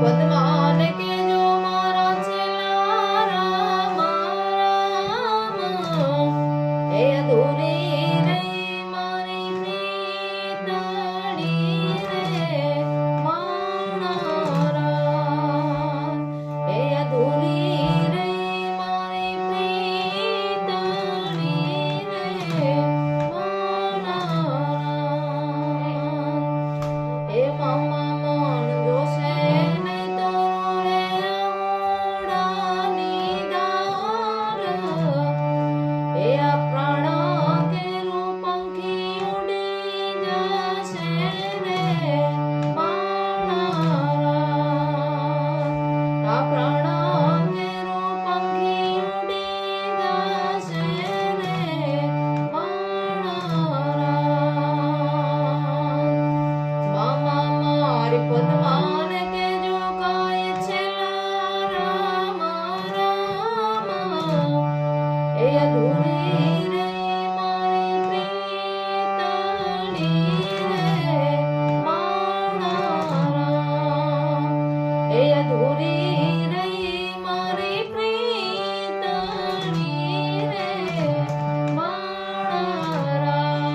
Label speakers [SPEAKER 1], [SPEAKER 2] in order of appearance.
[SPEAKER 1] પદ્માન કે જો મારા છેલ્લા રામ રામ એ અધૂરી રહી મારી પ્રીતણી રે માણા રામ એ અધૂરી રહી મારી પ્રીતણી રે માણા રામ એ મામા મન જોશે નહીં તો રે ઉડાની દાર એ આ પ્રાણા કેરું પંખી ઉડી જશે રે માણા રામ આ પ્રાણા કેરું પંખી ઉડી જશે રે માણા રામ મામા મારી પદ્માન કે જો ગાય છેલ્લા રામ રામ એ અધૂરી રહી મારી પ્રીતણી રે માણા રામ એ અધૂરી